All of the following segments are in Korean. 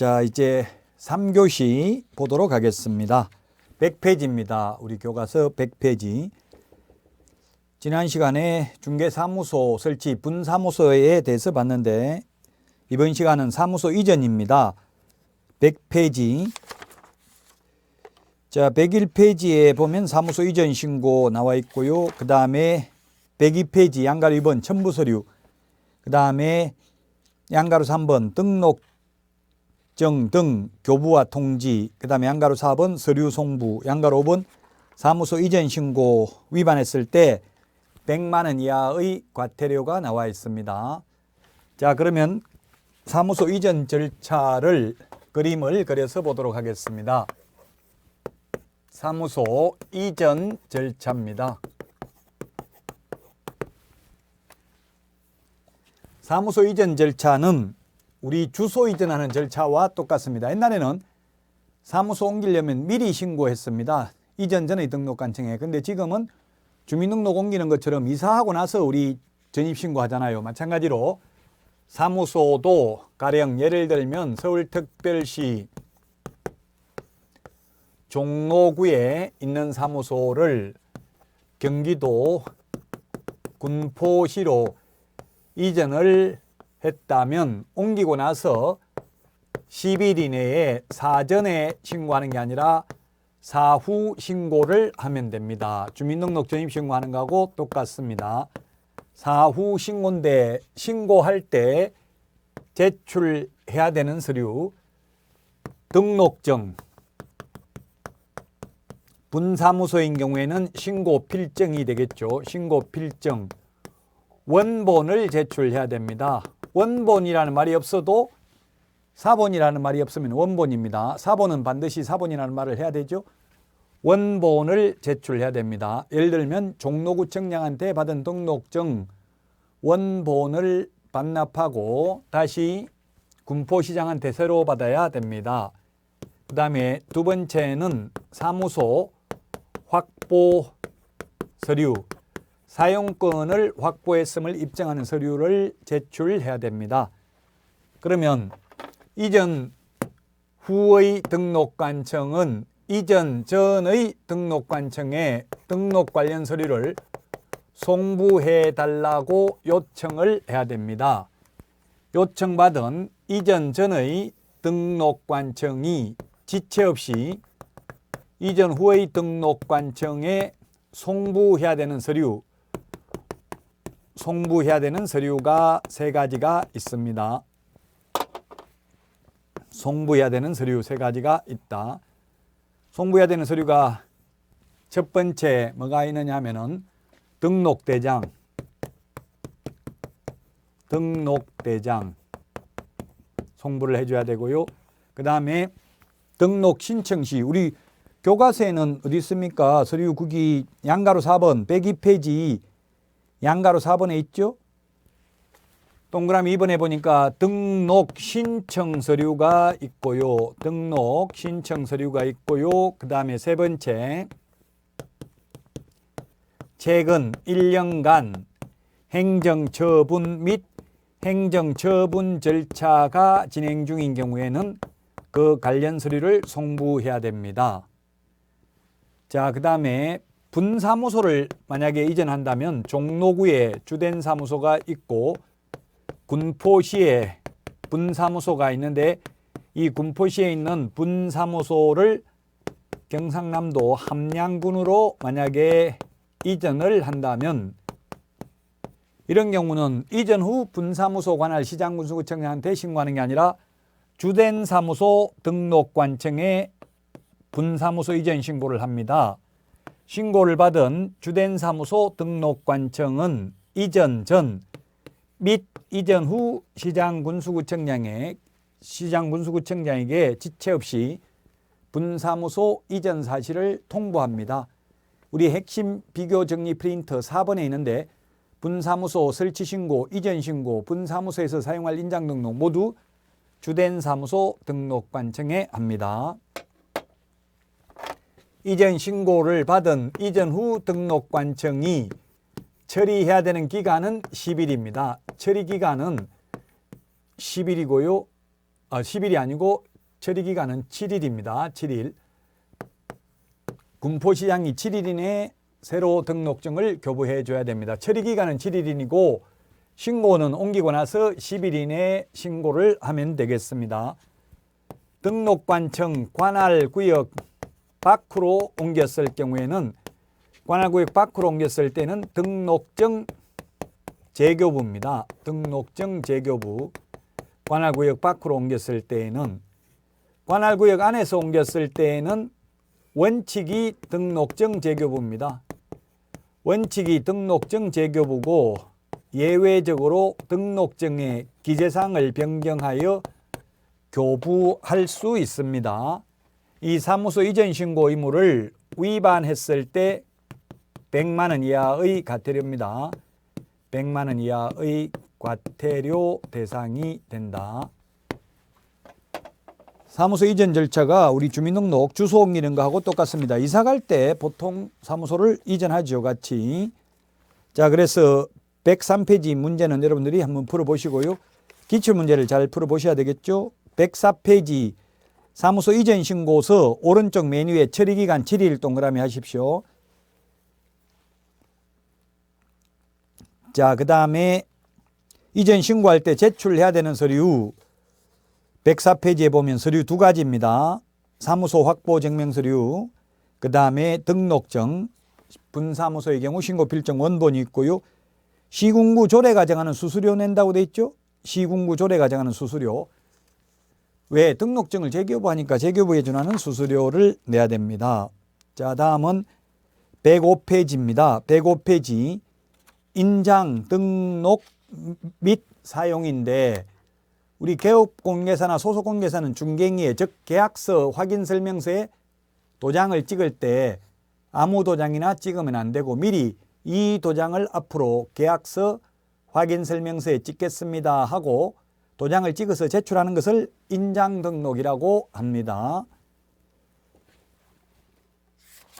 자, 이제 3교시 보도록 하겠습니다. 100페이지입니다. 우리 교과서 100페이지. 지난 시간에 중개사무소 설치 분사무소에 대해서 봤는데 이번 시간은 사무소 이전입니다. 100페이지. 자, 101페이지에 보면 사무소 이전 신고 나와 있고요. 그 다음에 102페이지 양가로 2번 첨부서류, 그 다음에 양가로 3번 등록증 등 교부와 통지, 그 다음에 양가로 4번 서류 송부, 양가로 5번 사무소 이전 신고 위반했을 때 100만 원 이하의 과태료가 나와 있습니다. 자, 그러면 사무소 이전 절차를 그림을 그려서 보도록 하겠습니다. 사무소 이전 절차입니다. 사무소 이전 절차는 우리 주소 이전하는 절차와 똑같습니다. 옛날에는 사무소 옮기려면 미리 신고했습니다. 이전 전의 등록관청에. 근데 지금은 주민등록 옮기는 것처럼 이사하고 나서 우리 전입신고하잖아요. 마찬가지로 사무소도 가령 예를 들면 서울특별시 종로구에 있는 사무소를 경기도 군포시로 이전을 했다면 옮기고 나서 10일 이내에 사전에 신고하는 게 아니라 사후 신고를 하면 됩니다. 주민등록 전입신고하는 거하고 똑같습니다. 사후 신고인데 신고할 때 제출해야 되는 서류, 등록증, 분사무소인 경우에는 신고필증이 되겠죠. 신고필증, 원본을 제출해야 됩니다. 원본이라는 말이 없어도 사본이라는 말이 없으면 원본입니다. 사본은 반드시 사본이라는 말을 해야 되죠. 원본을 제출해야 됩니다. 예를 들면 종로구청장한테 받은 등록증 원본을 반납하고 다시 군포시장한테 새로 받아야 됩니다. 그 다음에 두 번째는 사무소 확보 서류, 사용권을 확보했음을 입증하는 서류를 제출해야 됩니다. 그러면 이전 후의 등록관청은 이전 전의 등록관청에 등록 관련 서류를 송부해 달라고 요청을 해야 됩니다. 요청받은 이전 전의 등록관청이 지체 없이 이전 후의 등록관청에 송부해야 되는 서류가 세 가지가 있습니다. 송부해야 되는 서류 세 가지가 있다. 송부해야 되는 서류가 첫 번째 뭐가 있느냐 하면은 등록대장 송부를 해줘야 되고요. 그 다음에 등록 신청시, 우리 교과서에는 어디 있습니까? 서류 국이 양가로 4번 102페이지 양가로 4번에 있죠. 동그라미 2번에 보니까 등록 신청 서류가 있고요. 등록 신청 서류가 있고요. 그 다음에 세 번째, 최근 1년간 행정처분 및 행정처분 절차가 진행 중인 경우에는 그 관련 서류를 송부해야 됩니다. 자, 그 다음에 분사무소를 만약에 이전한다면 종로구에 주된 사무소가 있고 군포시에 분사무소가 있는데 이 군포시에 있는 분사무소를 경상남도 함양군으로 만약에 이전을 한다면 이런 경우는 이전 후 분사무소 관할 시장군수구청장한테 신고하는 게 아니라 주된 사무소 등록관청에 분사무소 이전 신고를 합니다. 신고를 받은 주된 사무소 등록관청은 이전 전 및 이전 후 시장군수구청장에게 지체 없이 분사무소 이전 사실을 통보합니다. 우리 핵심 비교 정리 프린터 4번에 있는데 분사무소 설치 신고, 이전 신고, 분사무소에서 사용할 인장 등록 모두 주된 사무소 등록관청에 합니다. 이전 신고를 받은 이전 후 등록관청이 처리해야 되는 기간은 10일입니다. 처리 기간은 10일이고요. 10일이 아니고 처리기간은 7일입니다. 7일. 군포시장이 7일 이내에 새로 등록증을 교부해 줘야 됩니다. 처리기간은 7일이고 신고는 옮기고 나서 10일 이내에 신고를 하면 되겠습니다. 등록관청 관할구역 밖으로 옮겼을 경우에는 관할구역 밖으로 옮겼을 때는 등록증 재교부입니다. 등록증 재교부. 관할구역 밖으로 옮겼을 때에는 관할구역 안에서 옮겼을 때에는 원칙이 등록증 재교부입니다. 원칙이 등록증 재교부고 예외적으로 등록증의 기재사항을 변경하여 교부할 수 있습니다. 이 사무소 이전 신고 의무를 위반했을 때 100만 원 이하의 과태료입니다. 100만 원 이하의 과태료 대상이 된다. 사무소 이전 절차가 우리 주민등록 주소 옮기는 거하고 똑같습니다. 이사 갈 때 보통 사무소를 이전하죠, 같이. 자, 그래서 103페이지 문제는 여러분들이 한번 풀어보시고요. 기출문제를 잘 풀어보셔야 되겠죠. 104페이지 사무소 이전 신고서 오른쪽 메뉴에 처리기간 7일 동그라미 하십시오. 자, 그 다음에 이전 신고할 때 제출해야 되는 서류 104페이지에 보면 서류 두 가지입니다. 사무소 확보 증명 서류, 그 다음에 등록증, 분사무소의 경우 신고 필증 원본이 있고요. 시군구 조례 가정하는 수수료 낸다고 돼 있죠. 시군구 조례 가정하는 수수료. 왜? 등록증을 재교부하니까 재교부에 준하는 수수료를 내야 됩니다. 자, 다음은 105페이지입니다. 105페이지 인장, 등록 및 사용인데 우리 개업공개사나 소속공개사는 중개인의 즉 계약서 확인설명서에 도장을 찍을 때 아무 도장이나 찍으면 안 되고 미리 이 도장을 앞으로 계약서 확인설명서에 찍겠습니다 하고 도장을 찍어서 제출하는 것을 인장등록이라고 합니다.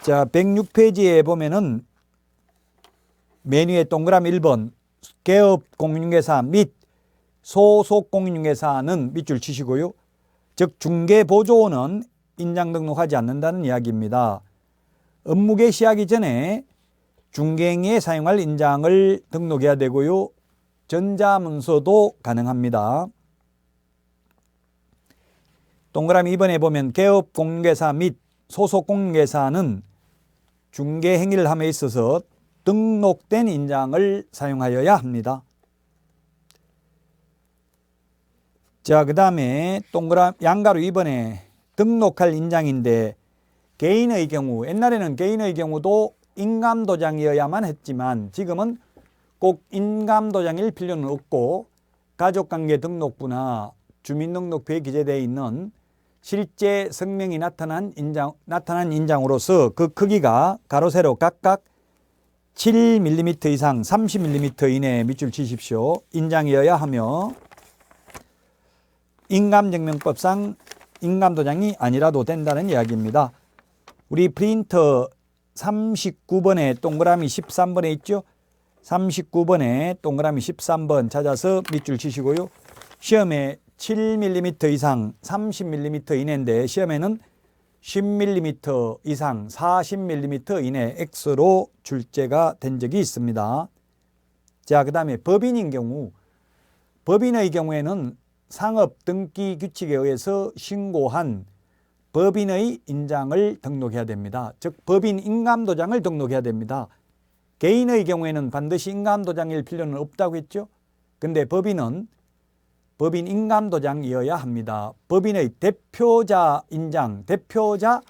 자, 106페이지에 보면은 메뉴에 동그라미 1번 개업공인중개사 및 소속공인중개사는 밑줄 치시고요. 즉 중개보조원은 인장등록하지 않는다는 이야기입니다. 업무 개시하기 전에 중개행위에 사용할 인장을 등록해야 되고요. 전자문서도 가능합니다. 동그라미 2번에 보면 개업공인중개사 및 소속공인중개사는 중개행위를 함에 있어서 등록된 인장을 사용하여야 합니다. 자, 그 다음에 양가로 2번에 등록할 인장인데 개인의 경우, 옛날에는 개인의 경우도 인감도장이어야만 했지만 지금은 꼭 인감도장일 필요는 없고 가족관계 등록부나 주민등록부에 기재되어 있는 실제 성명이 나타난 인장으로서 그 크기가 가로 세로 각각 7mm 이상 30mm 이내에 밑줄 치십시오. 인장이어야 하며 인감증명법상 인감도장이 아니라도 된다는 이야기입니다. 우리 프린터 39번에 동그라미 13번에 있죠. 39번에 동그라미 13번 찾아서 밑줄 치시고요. 시험에 7mm 이상 30mm 이내인데 시험에는 10mm 이상 40mm 이내 X로 출제가 된 적이 있습니다. 자, 그 다음에 법인의 경우에는 상업등기 규칙에 의해서 신고한 법인의 인장을 등록해야 됩니다. 즉 법인 인감도장을 등록해야 됩니다. 개인의 경우에는 반드시 인감도장일 필요는 없다고 했죠. 근데 법인은 법인 인감도장이어야 합니다. 법인의 대표자 인장, 대표자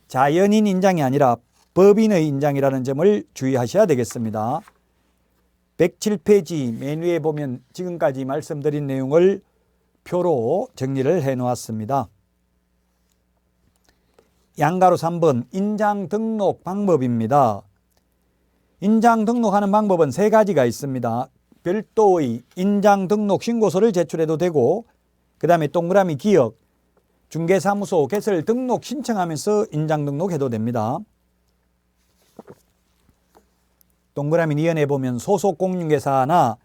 자연인 인장이 아니라 법인의 인장이라는 점을 주의하셔야 되겠습니다. 107페이지 메뉴에 보면 지금까지 말씀드린 내용을 표로 정리를 해 놓았습니다. 양가로 3번 인장 등록 방법입니다. 인장 등록하는 방법은 세 가지가 있습니다. 별도의 인장 등록 신고서를 제출해도 되고 그 다음에 동그라미 기역, 중개사무소 개설 등록 신청하면서 인장 등록해도 됩니다. 동그라미 니은에 보면 소속공인중개사나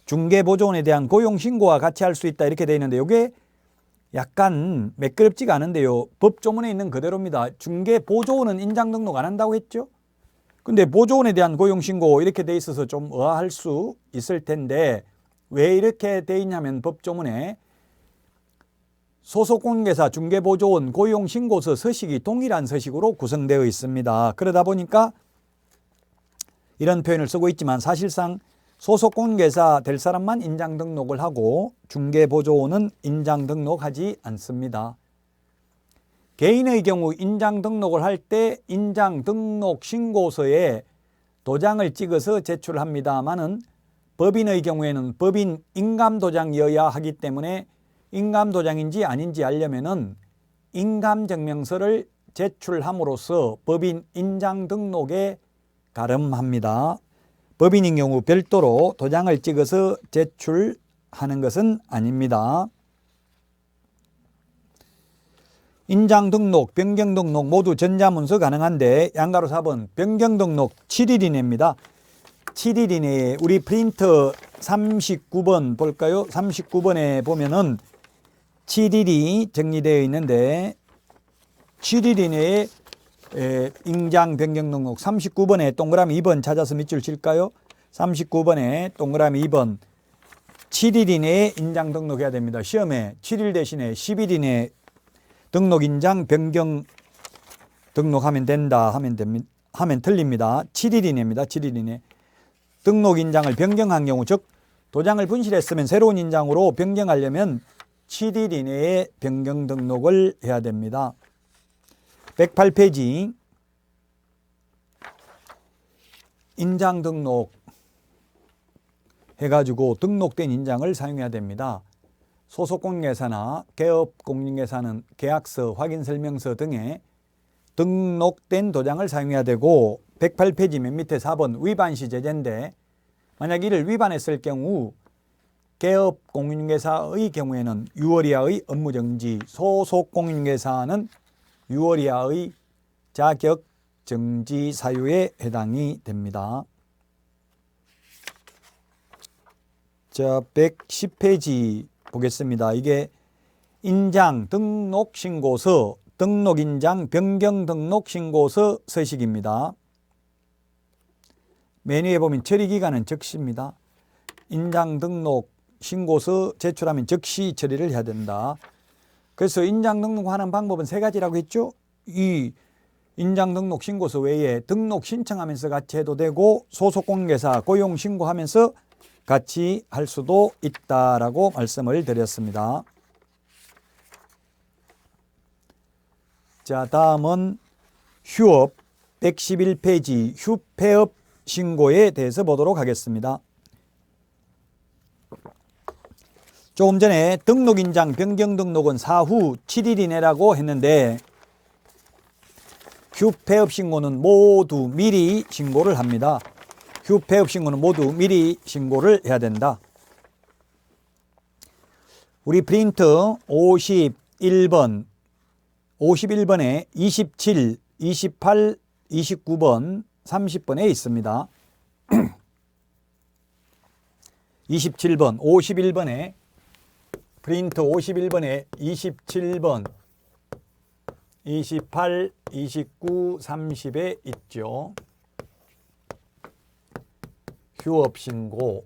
중개보조원에 대한 고용신고와 같이 할 수 있다 이렇게 되어 있는데 이게 약간 매끄럽지가 않은데요. 법조문에 있는 그대로입니다. 중개보조원은 인장 등록 안 한다고 했죠. 근데 보조원에 대한 고용신고 이렇게 돼 있어서 좀 의아할 수 있을 텐데 왜 이렇게 돼 있냐면 법조문에 소속공인회사 중개보조원 고용신고서 서식이 동일한 서식으로 구성되어 있습니다. 그러다 보니까 이런 표현을 쓰고 있지만 사실상 소속공인회사 될 사람만 인장 등록을 하고 중개보조원은 인장 등록하지 않습니다. 개인의 경우 인장 등록을 할 때 인장 등록 신고서에 도장을 찍어서 제출합니다만은 법인의 경우에는 법인 인감도장이어야 하기 때문에 인감도장인지 아닌지 알려면은 인감증명서를 제출함으로써 법인 인장 등록에 가름합니다. 법인인 경우 별도로 도장을 찍어서 제출하는 것은 아닙니다. 인장 등록, 변경 등록 모두 전자문서 가능한데 양가로 4번 변경 등록 7일 이내입니다. 7일 이내에 우리 프린터 39번 볼까요? 39번에 보면은 7일이 정리되어 있는데 7일 이내에 인장 변경 등록 39번에 동그라미 2번 찾아서 밑줄 칠까요? 39번에 동그라미 2번 7일 이내에 인장 등록해야 됩니다. 시험에 7일 대신에 10일 이내에 등록 인장 변경 등록하면 된다 하면 틀립니다. 7일 이내입니다. 7일 이내. 등록 인장을 변경한 경우 즉 도장을 분실했으면 새로운 인장으로 변경하려면 7일 이내에 변경 등록을 해야 됩니다. 108페이지 인장 등록 해가지고 등록된 인장을 사용해야 됩니다. 소속공인회사나 개업공인회사는 계약서, 확인설명서 등에 등록된 도장을 사용해야 되고 108페이지 맨 밑에 4번 위반시 제재인데 만약 이를 위반했을 경우 개업공인회사의 경우에는 6월 이하의 업무정지, 소속공인회사는 6월 이하의 자격정지 사유에 해당이 됩니다. 자, 110페이지 보겠습니다. 이게 인장 등록신고서, 등록인장 변경 등록신고서 서식입니다. 메뉴에 보면 처리기간은 즉시입니다. 인장 등록 신고서 제출하면 즉시 처리를 해야 된다. 그래서 인장 등록하는 방법은 세 가지라고 했죠. 이 인장 등록 신고서 외에 등록 신청하면서 같이 해도 되고 소속공인회사 고용 신고하면서 같이 할 수도 있다라고 말씀을 드렸습니다. 자, 다음은 휴업 111페이지 휴폐업 신고에 대해서 보도록 하겠습니다. 조금 전에 등록인장 변경 등록은 사후 7일 이내라고 했는데 휴폐업 신고는 모두 미리 신고를 합니다. 휴폐업 신고는 모두 미리 신고를 해야 된다. 우리 프린트 51번, 51번에 27, 28, 29번, 30번에 있습니다. 27번, 51번에 프린트 51번에 27번, 28, 29, 30에 있죠. 휴업신고,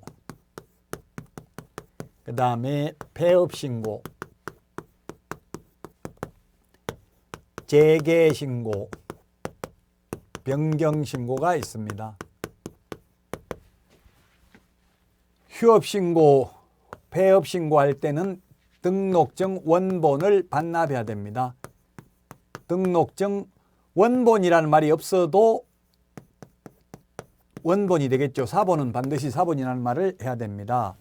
그 다음에 폐업신고, 재개신고, 변경신고가 있습니다. 휴업신고, 폐업신고할 때는 등록증 원본을 반납해야 됩니다. 등록증 원본이라는 말이 없어도 원본이 되겠죠. 사본은 반드시 사본이라는 말을 해야 됩니다.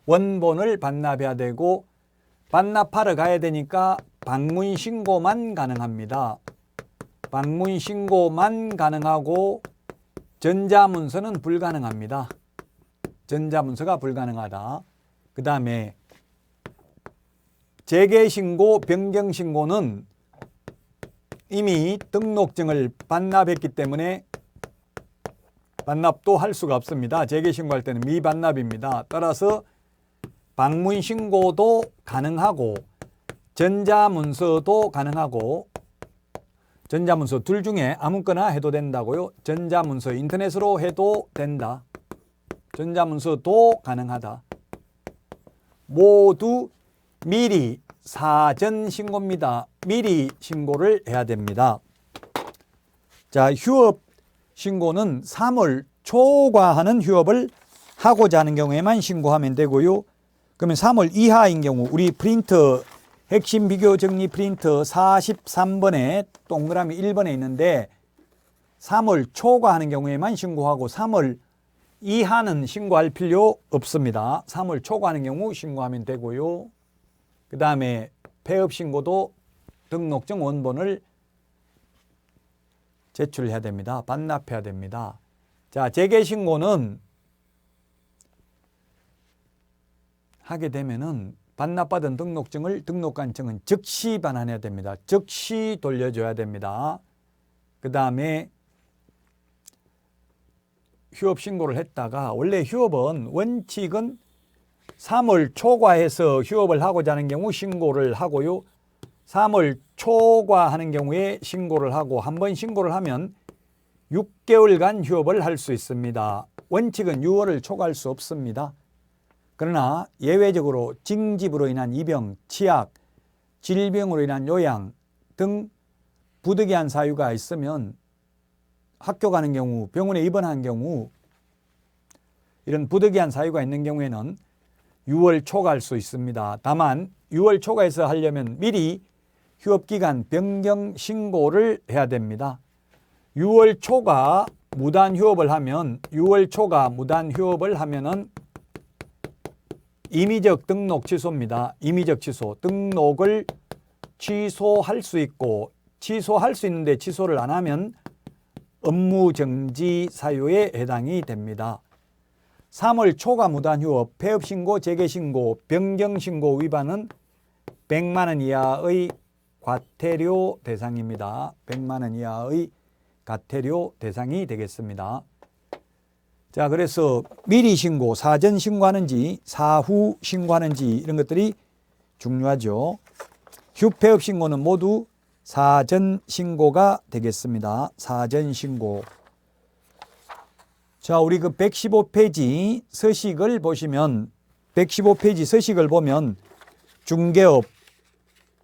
원본을 반납해야 되고 반납하러 가야 되니까 방문신고만 가능합니다. 방문신고만 가능하고 전자문서는 불가능합니다. 전자문서가 불가능하다. 그 다음에 재개신고, 변경신고는 이미 등록증을 반납했기 때문에 반납도 할 수가 없습니다. 재개신고할 때는 미반납입니다. 따라서 방문신고도 가능하고 전자문서도 가능하고 전자문서 둘 중에 아무거나 해도 된다고요. 전자문서 인터넷으로 해도 된다. 전자문서도 가능하다. 모두 미리 사전 신고입니다. 미리 신고를 해야 됩니다. 자, 휴업 신고는 3월 초과하는 휴업을 하고자 하는 경우에만 신고하면 되고요. 그러면 3월 이하인 경우 우리 프린터 핵심 비교 정리 프린터 43번에 동그라미 1번에 있는데 3월 초과하는 경우에만 신고하고 3월 이하는 신고할 필요 없습니다. 3월 초과하는 경우 신고하면 되고요. 그 다음에 폐업 신고도 등록증 원본을 제출해야 됩니다. 반납해야 됩니다. 자, 재개 신고는 하게 되면은 반납받은 등록증을 등록관청은 즉시 반환해야 됩니다. 즉시 돌려줘야 됩니다. 그 다음에 휴업 신고를 했다가 원래 휴업은 원칙은 3월 초과해서 휴업을 하고자 하는 경우 신고를 하고요. 3월 초과하는 경우에 신고를 하고 한 번 신고를 하면 6개월간 휴업을 할 수 있습니다. 원칙은 6월을 초과할 수 없습니다. 그러나 예외적으로 징집으로 인한 입영, 치약, 질병으로 인한 요양 등 부득이한 사유가 있으면 학교 가는 경우, 병원에 입원한 경우 이런 부득이한 사유가 있는 경우에는 6월 초과할 수 있습니다. 다만 6월 초과해서 하려면 미리 휴업기간 변경 신고를 해야 됩니다. 6월 초과 무단 휴업을 하면 6월 초과 무단 휴업을 하면은 임의적 등록 취소입니다. 임의적 취소. 등록을 취소할 수 있고 취소할 수 있는데 취소를 안 하면 업무 정지 사유에 해당이 됩니다. 3월 초과 무단 휴업, 폐업 신고, 재개 신고, 변경 신고 위반은 100만 원 이하의 과태료 대상입니다. 100만 원 이하의 과태료 대상이 되겠습니다. 자, 그래서 미리 신고, 사전 신고하는지, 사후 신고하는지 이런 것들이 중요하죠. 휴폐업 신고는 모두 사전 신고가 되겠습니다. 사전 신고. 자, 우리 그 115페이지 서식을 보시면 115페이지 서식을 보면 중개업,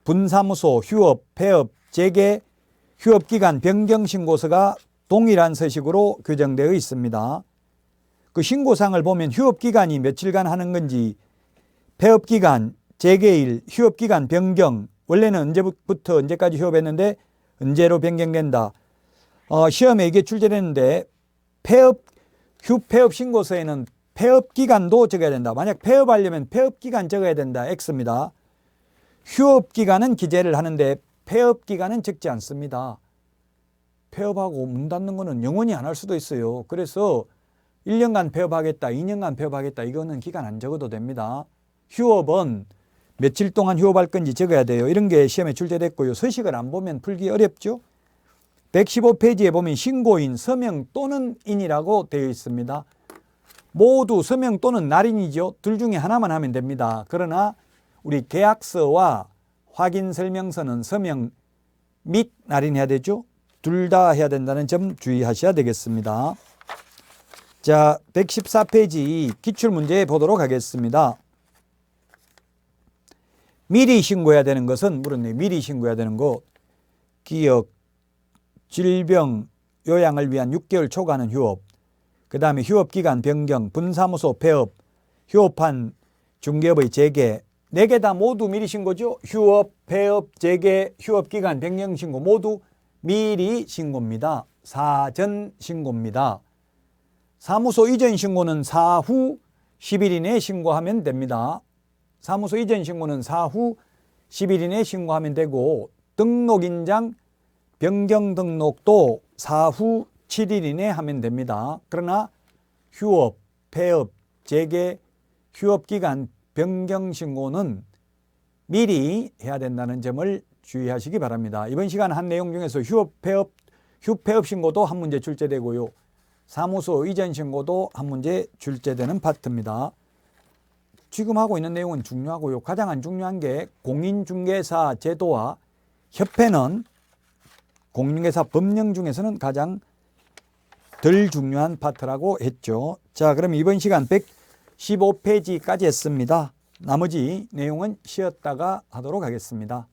분사무소, 휴업, 폐업, 재개, 휴업기간 변경신고서가 동일한 서식으로 규정되어 있습니다. 그 신고사항을 보면 휴업기간이 며칠간 하는 건지, 폐업기간, 재개일, 휴업기간 변경, 원래는 언제부터 언제까지 휴업했는데 언제로 변경된다. 시험에 이게 출제됐는데 휴폐업 신고서에는 폐업기간도 적어야 된다. 만약 폐업하려면 폐업기간 적어야 된다. X입니다. 휴업기간은 기재를 하는데 폐업기간은 적지 않습니다. 폐업하고 문 닫는 거는 영원히 안 할 수도 있어요. 그래서 1년간 폐업하겠다, 2년간 폐업하겠다, 이거는 기간 안 적어도 됩니다. 휴업은 며칠 동안 휴업할 건지 적어야 돼요. 이런 게 시험에 출제됐고요. 서식을 안 보면 풀기 어렵죠. 115페이지에 보면 신고인, 서명 또는 인이라고 되어 있습니다. 모두 서명 또는 날인이죠. 둘 중에 하나만 하면 됩니다. 그러나 우리 계약서와 확인설명서는 서명 및 날인해야 되죠. 둘 다 해야 된다는 점 주의하셔야 되겠습니다. 자, 114페이지 기출문제 보도록 하겠습니다. 미리 신고해야 되는 것은 물었네요. 미리 신고해야 되는 거 기억, 질병, 요양을 위한 6개월 초과하는 휴업, 그 다음에 휴업기간 변경, 분사무소 폐업, 휴업한 중개업의 재개, 4개 다 모두 미리 신고죠. 휴업, 폐업, 재개, 휴업기간 변경 신고 모두 미리 신고입니다. 사전 신고입니다. 사무소 이전 신고는 사후 10일 이내에 신고하면 됩니다. 사무소 이전 신고는 사후 10일 이내에 신고하면 되고 등록인장 변경 등록도 사후 7일 이내에 하면 됩니다. 그러나 휴업, 폐업, 재개, 휴업기간 변경 신고는 미리 해야 된다는 점을 주의하시기 바랍니다. 이번 시간 한 내용 중에서 휴폐업 신고도 한 문제 출제되고요. 사무소 이전 신고도 한 문제 출제되는 파트입니다. 지금 하고 있는 내용은 중요하고요. 가장 안 중요한 게 공인중개사 제도와 협회는 공인중개사 법령 중에서는 가장 덜 중요한 파트라고 했죠. 자, 그럼 이번 시간 115페이지까지 했습니다. 나머지 내용은 쉬었다가 하도록 하겠습니다.